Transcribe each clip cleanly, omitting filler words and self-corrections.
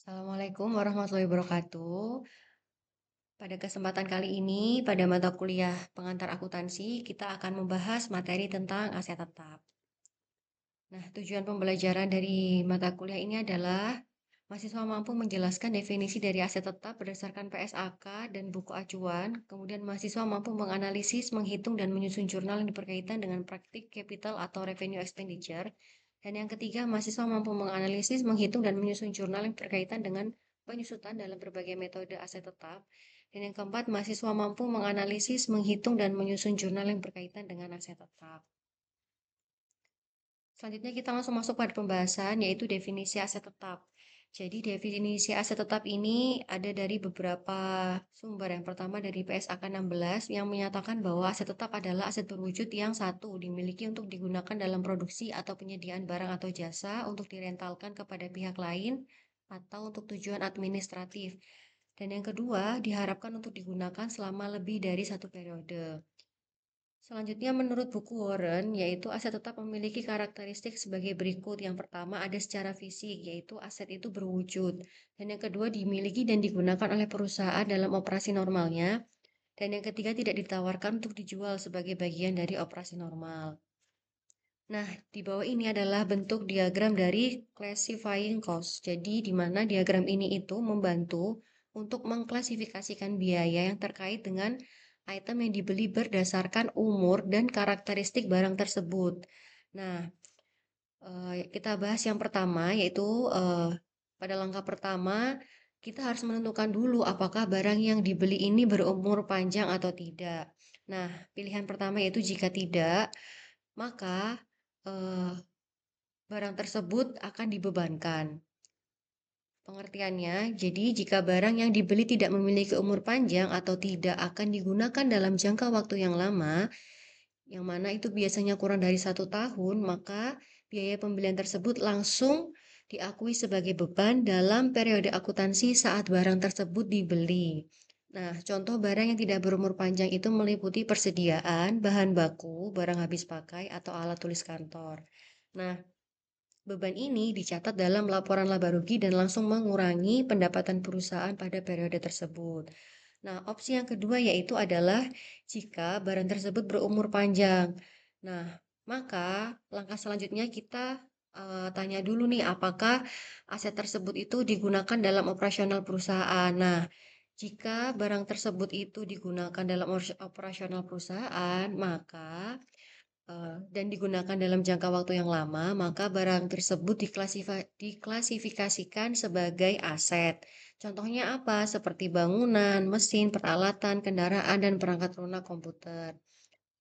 Assalamualaikum warahmatullahi wabarakatuh. Pada kesempatan kali ini, pada mata kuliah pengantar akuntansi, kita akan membahas materi tentang aset tetap. Nah, tujuan pembelajaran dari mata kuliah ini adalah mahasiswa mampu menjelaskan definisi dari aset tetap berdasarkan PSAK dan buku acuan. Kemudian mahasiswa mampu menganalisis, menghitung, dan menyusun jurnal yang berkaitan dengan praktik capital atau revenue expenditure. Dan yang ketiga, mahasiswa mampu menganalisis, menghitung, dan menyusun jurnal yang berkaitan dengan penyusutan dalam berbagai metode aset tetap. Dan yang keempat, mahasiswa mampu menganalisis, menghitung, dan menyusun jurnal yang berkaitan dengan aset tetap. Selanjutnya kita langsung masuk pada pembahasan yaitu definisi aset tetap. Jadi definisi aset tetap ini ada dari beberapa sumber. Yang pertama dari PSAK 16 yang menyatakan bahwa aset tetap adalah aset berwujud yang satu dimiliki untuk digunakan dalam produksi atau penyediaan barang atau jasa untuk direntalkan kepada pihak lain atau untuk tujuan administratif. Dan yang kedua diharapkan untuk digunakan selama lebih dari satu periode. Selanjutnya menurut buku Warren, yaitu aset tetap memiliki karakteristik sebagai berikut. Yang pertama ada secara fisik, yaitu aset itu berwujud. Dan yang kedua dimiliki dan digunakan oleh perusahaan dalam operasi normalnya. Dan yang ketiga tidak ditawarkan untuk dijual sebagai bagian dari operasi normal. Nah, di bawah ini adalah bentuk diagram dari classifying cost. Jadi, di mana diagram ini itu membantu untuk mengklasifikasikan biaya yang terkait dengan item yang dibeli berdasarkan umur dan karakteristik barang tersebut. Nah, kita bahas yang pertama, yaitu pada langkah pertama, kita harus menentukan dulu apakah barang yang dibeli ini berumur panjang atau tidak. Nah, pilihan pertama yaitu jika tidak, maka eh, barang tersebut akan dibebankan. Pengertiannya, jadi jika barang yang dibeli tidak memiliki umur panjang atau tidak akan digunakan dalam jangka waktu yang lama, yang mana itu biasanya kurang dari 1 tahun, maka biaya pembelian tersebut langsung diakui sebagai beban dalam periode akuntansi saat barang tersebut dibeli. Nah, contoh barang yang tidak berumur panjang itu meliputi persediaan, bahan baku, barang habis pakai, atau alat tulis kantor. Nah, beban ini dicatat dalam laporan laba rugi dan langsung mengurangi pendapatan perusahaan pada periode tersebut. Nah, opsi yang kedua yaitu adalah jika barang tersebut berumur panjang. Nah, maka langkah selanjutnya kita tanya dulu nih apakah aset tersebut itu digunakan dalam operasional perusahaan. Nah, jika barang tersebut itu digunakan dalam operasional perusahaan, maka dan digunakan dalam jangka waktu yang lama, maka barang tersebut diklasifikasikan sebagai aset. Contohnya apa? Seperti bangunan, mesin, peralatan, kendaraan, dan perangkat lunak komputer.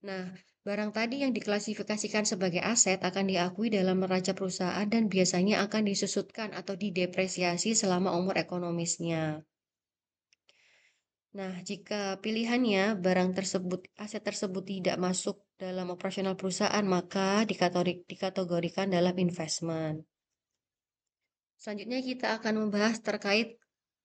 Nah, barang tadi yang diklasifikasikan sebagai aset akan diakui dalam neraca perusahaan dan biasanya akan disusutkan atau didepresiasi selama umur ekonomisnya. Nah, jika pilihannya barang tersebut, aset tersebut tidak masuk dalam operasional perusahaan, maka dikategorikan dalam investment. Selanjutnya kita akan membahas terkait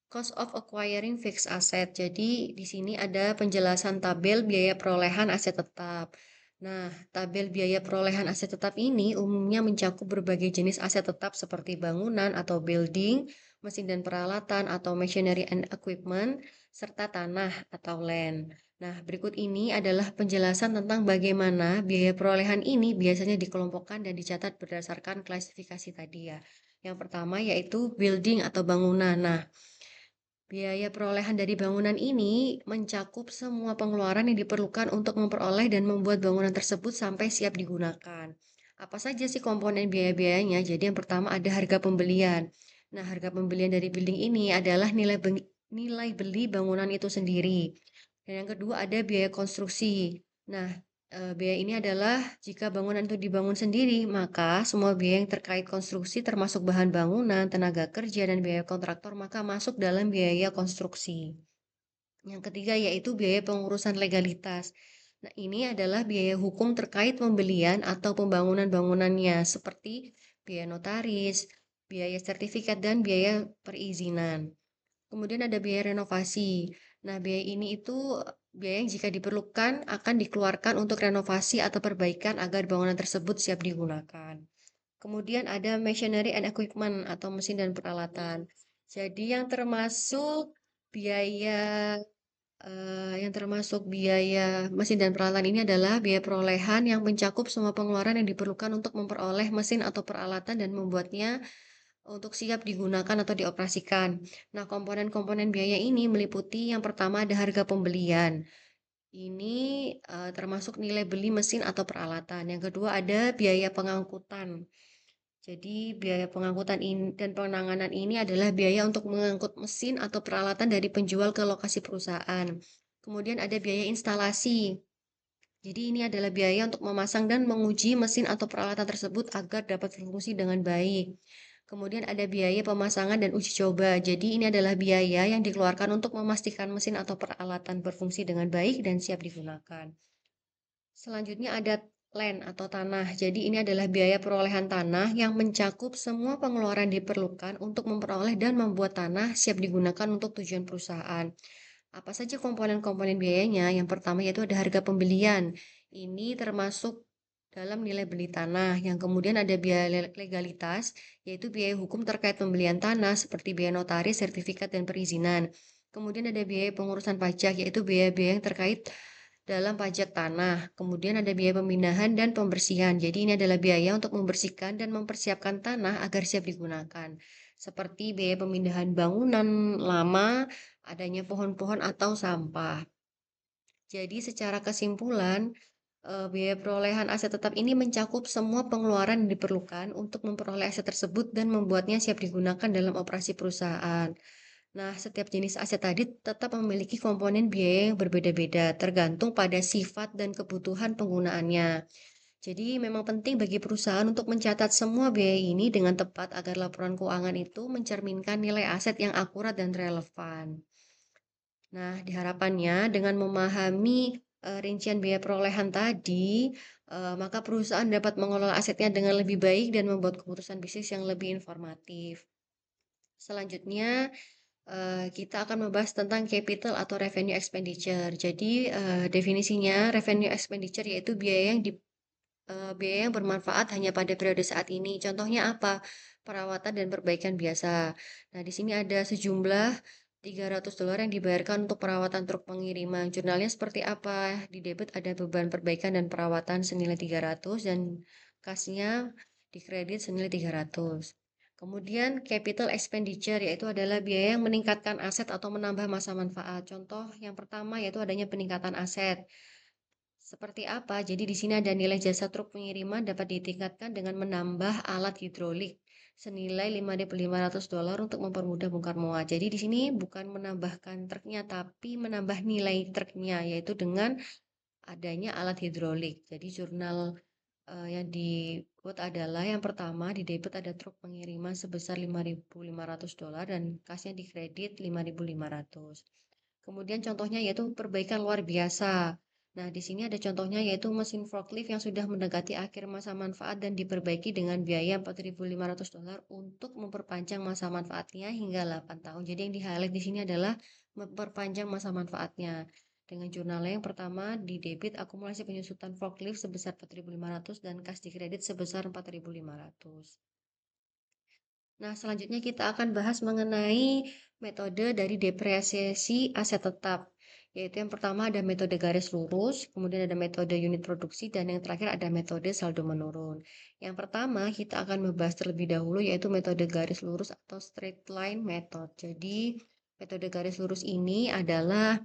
cost of acquiring fixed asset. Jadi di sini ada penjelasan tabel biaya perolehan aset tetap. Nah, tabel biaya perolehan aset tetap ini umumnya mencakup berbagai jenis aset tetap seperti bangunan atau building, mesin dan peralatan atau machinery and equipment, serta tanah atau land. Nah, berikut ini adalah penjelasan tentang bagaimana biaya perolehan ini biasanya dikelompokkan dan dicatat berdasarkan klasifikasi tadi ya. Yang pertama yaitu building atau bangunan. Nah, biaya perolehan dari bangunan ini mencakup semua pengeluaran yang diperlukan untuk memperoleh dan membuat bangunan tersebut sampai siap digunakan. Apa saja sih komponen biaya-biayanya? Jadi yang pertama ada harga pembelian. Nah, harga pembelian dari building ini adalah nilai beli bangunan itu sendiri. Dan yang kedua ada biaya konstruksi. Nah, biaya ini adalah jika bangunan itu dibangun sendiri, maka semua biaya yang terkait konstruksi termasuk bahan bangunan, tenaga kerja, dan biaya kontraktor maka masuk dalam biaya konstruksi. Yang ketiga yaitu biaya pengurusan legalitas. Nah, ini adalah biaya hukum terkait pembelian atau pembangunan bangunannya seperti biaya notaris, biaya sertifikat, dan biaya perizinan. Kemudian ada biaya renovasi. Nah, biaya ini itu biaya yang jika diperlukan akan dikeluarkan untuk renovasi atau perbaikan agar bangunan tersebut siap digunakan. Kemudian ada machinery and equipment atau mesin dan peralatan. Jadi yang termasuk biaya mesin dan peralatan ini adalah biaya perolehan yang mencakup semua pengeluaran yang diperlukan untuk memperoleh mesin atau peralatan dan membuatnya untuk siap digunakan atau dioperasikan. Nah, komponen-komponen biaya ini meliputi yang pertama ada harga pembelian. Ini termasuk nilai beli mesin atau peralatan. Yang kedua ada biaya pengangkutan. Jadi biaya pengangkutan ini dan penanganan ini adalah biaya untuk mengangkut mesin atau peralatan dari penjual ke lokasi perusahaan. Kemudian ada biaya instalasi. Jadi ini adalah biaya untuk memasang dan menguji mesin atau peralatan tersebut agar dapat berfungsi dengan baik. Kemudian ada biaya pemasangan dan uji coba. Jadi ini adalah biaya yang dikeluarkan untuk memastikan mesin atau peralatan berfungsi dengan baik dan siap digunakan. Selanjutnya ada land atau tanah. Jadi ini adalah biaya perolehan tanah yang mencakup semua pengeluaran diperlukan untuk memperoleh dan membuat tanah siap digunakan untuk tujuan perusahaan. Apa saja komponen-komponen biayanya? Yang pertama yaitu ada harga pembelian. Ini termasuk dalam nilai beli tanah. Yang kemudian ada biaya legalitas, yaitu biaya hukum terkait pembelian tanah seperti biaya notaris, sertifikat, dan perizinan. Kemudian ada biaya pengurusan pajak, yaitu biaya-biaya yang terkait dalam pajak tanah. Kemudian ada biaya pemindahan dan pembersihan. Jadi ini adalah biaya untuk membersihkan dan mempersiapkan tanah agar siap digunakan. Seperti biaya pemindahan bangunan lama, adanya pohon-pohon atau sampah. Jadi secara kesimpulan, biaya perolehan aset tetap ini mencakup semua pengeluaran yang diperlukan untuk memperoleh aset tersebut dan membuatnya siap digunakan dalam operasi perusahaan. Nah, setiap jenis aset tadi tetap memiliki komponen biaya yang berbeda-beda, tergantung pada sifat dan kebutuhan penggunaannya. Jadi, memang penting bagi perusahaan untuk mencatat semua biaya ini dengan tepat agar laporan keuangan itu mencerminkan nilai aset yang akurat dan relevan. Nah, diharapannya dengan memahami rincian biaya perolehan tadi, maka perusahaan dapat mengelola asetnya dengan lebih baik dan membuat keputusan bisnis yang lebih informatif. Selanjutnya, kita akan membahas tentang capital atau revenue expenditure. Jadi, definisinya revenue expenditure yaitu biaya yang bermanfaat hanya pada periode saat ini. Contohnya apa? Perawatan dan perbaikan biasa. Nah, di sini ada sejumlah $300 yang dibayarkan untuk perawatan truk pengiriman. Jurnalnya seperti apa? Di debit ada beban perbaikan dan perawatan senilai 300 dan kasnya di kredit senilai 300. Kemudian capital expenditure yaitu adalah biaya yang meningkatkan aset atau menambah masa manfaat. Contoh yang pertama yaitu adanya peningkatan aset. Seperti apa? Jadi di sini ada nilai jasa truk pengiriman dapat ditingkatkan dengan menambah alat hidrolik senilai $5.500 untuk mempermudah bongkar muat. Jadi di sini bukan menambahkan truknya tapi menambah nilai truknya yaitu dengan adanya alat hidrolik. Jadi jurnal yang dibuat adalah yang pertama di debit ada truk pengiriman sebesar $5.500 dan kasnya di kredit 5.500. Kemudian contohnya yaitu perbaikan luar biasa. Nah, di sini ada contohnya yaitu mesin forklift yang sudah mendekati akhir masa manfaat dan diperbaiki dengan biaya $4.500 untuk memperpanjang masa manfaatnya hingga 8 tahun. Jadi yang di-highlight di sini adalah memperpanjang masa manfaatnya. Dengan jurnalnya yang pertama di debit akumulasi penyusutan forklift sebesar 4.500 dan kas di kredit sebesar 4.500. Nah, selanjutnya kita akan bahas mengenai metode dari depresiasi aset tetap, yaitu yang pertama ada metode garis lurus, kemudian ada metode unit produksi, dan yang terakhir ada metode saldo menurun. Yang pertama, kita akan membahas terlebih dahulu yaitu metode garis lurus atau straight line method. Jadi, metode garis lurus ini adalah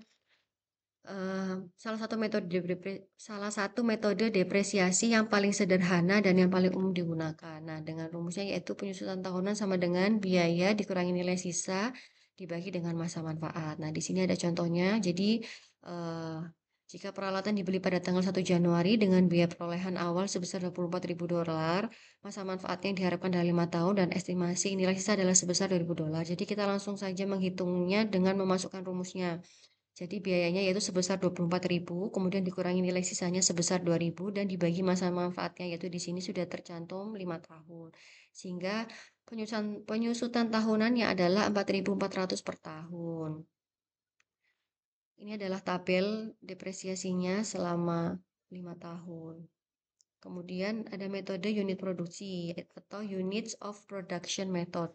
salah satu metode depresiasi yang paling sederhana dan yang paling umum digunakan. Nah, dengan rumusnya yaitu penyusutan tahunan sama dengan biaya dikurangi nilai sisa dibagi dengan masa manfaat. Nah, di sini ada contohnya. Jadi, eh, jika peralatan dibeli pada tanggal 1 Januari dengan biaya perolehan awal sebesar $24.000, masa manfaatnya yang diharapkan dalam 5 tahun dan estimasi nilai sisa adalah sebesar $2.000. Jadi, kita langsung saja menghitungnya dengan memasukkan rumusnya. Jadi biayanya yaitu sebesar 24.000, kemudian dikurangi nilai sisanya sebesar 2.000 dan dibagi masa manfaatnya yaitu di sini sudah tercantum 5 tahun. Sehingga penyusutan tahunannya adalah 4.400 per tahun. Ini adalah tabel depresiasinya selama 5 tahun. Kemudian ada metode unit produksi atau units of production method.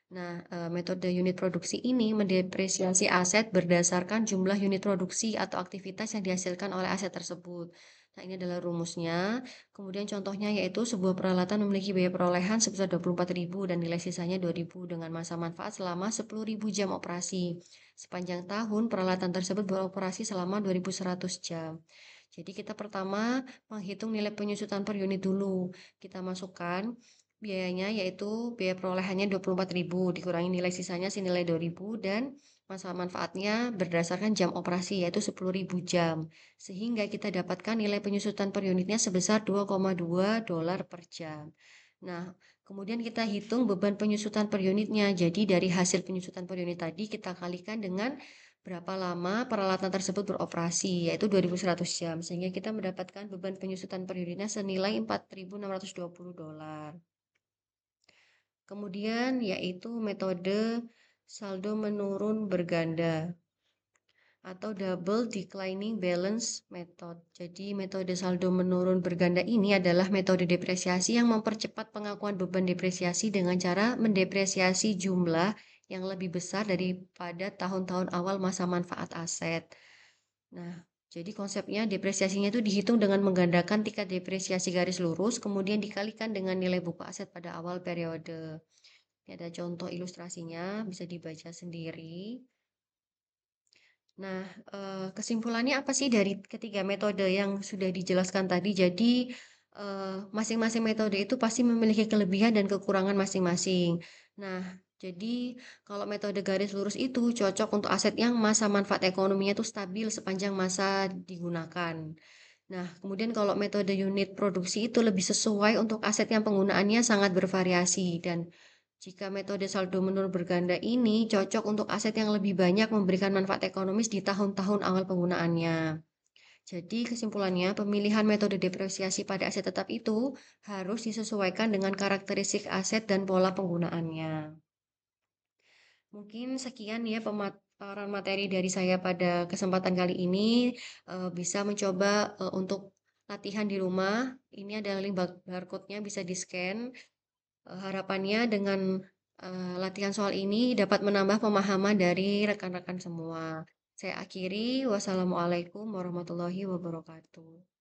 Nah, metode unit produksi ini mendepresiasi aset berdasarkan jumlah unit produksi atau aktivitas yang dihasilkan oleh aset tersebut. Nah, ini adalah rumusnya. Kemudian contohnya yaitu sebuah peralatan memiliki biaya perolehan sebesar 24.000 dan nilai sisanya 2.000 dengan masa manfaat selama 10.000 jam operasi. Sepanjang tahun, peralatan tersebut beroperasi selama 2.100 jam. Jadi kita pertama menghitung nilai penyusutan per unit dulu. Kita masukkan biayanya yaitu biaya perolehannya 24.000 dikurangi nilai sisanya senilai 2.000 dan masa manfaatnya berdasarkan jam operasi yaitu 10.000 jam. Sehingga kita dapatkan nilai penyusutan per unitnya sebesar 2,2 dolar per jam. Nah, kemudian kita hitung beban penyusutan per unitnya. Jadi dari hasil penyusutan per unit tadi kita kalikan dengan berapa lama peralatan tersebut beroperasi, yaitu 2.100 jam. Sehingga kita mendapatkan beban penyusutan per unitnya senilai 4.620 dolar. Kemudian yaitu metode saldo menurun berganda atau double declining balance method. Jadi metode saldo menurun berganda ini adalah metode depresiasi yang mempercepat pengakuan beban depresiasi dengan cara mendepresiasi jumlah yang lebih besar daripada tahun-tahun awal masa manfaat aset. Nah, jadi konsepnya depresiasinya itu dihitung dengan menggandakan tingkat depresiasi garis lurus, kemudian dikalikan dengan nilai buku aset pada awal periode. Ini ada contoh ilustrasinya, bisa dibaca sendiri. Nah, kesimpulannya apa sih dari ketiga metode yang sudah dijelaskan tadi? Jadi, masing-masing metode itu pasti memiliki kelebihan dan kekurangan masing-masing. Nah, jadi kalau metode garis lurus itu cocok untuk aset yang masa manfaat ekonominya itu stabil sepanjang masa digunakan. Nah, kemudian kalau metode unit produksi itu lebih sesuai untuk aset yang penggunaannya sangat bervariasi dan jika metode saldo menurun berganda ini cocok untuk aset yang lebih banyak memberikan manfaat ekonomis di tahun-tahun awal penggunaannya. Jadi kesimpulannya, pemilihan metode depresiasi pada aset tetap itu harus disesuaikan dengan karakteristik aset dan pola penggunaannya. Mungkin sekian ya pemaparan materi dari saya pada kesempatan kali ini. Bisa mencoba untuk latihan di rumah. Ini adalah link barcode-nya bisa di-scan. Harapannya dengan latihan soal ini dapat menambah pemahaman dari rekan-rekan semua. Saya akhiri, wassalamualaikum warahmatullahi wabarakatuh.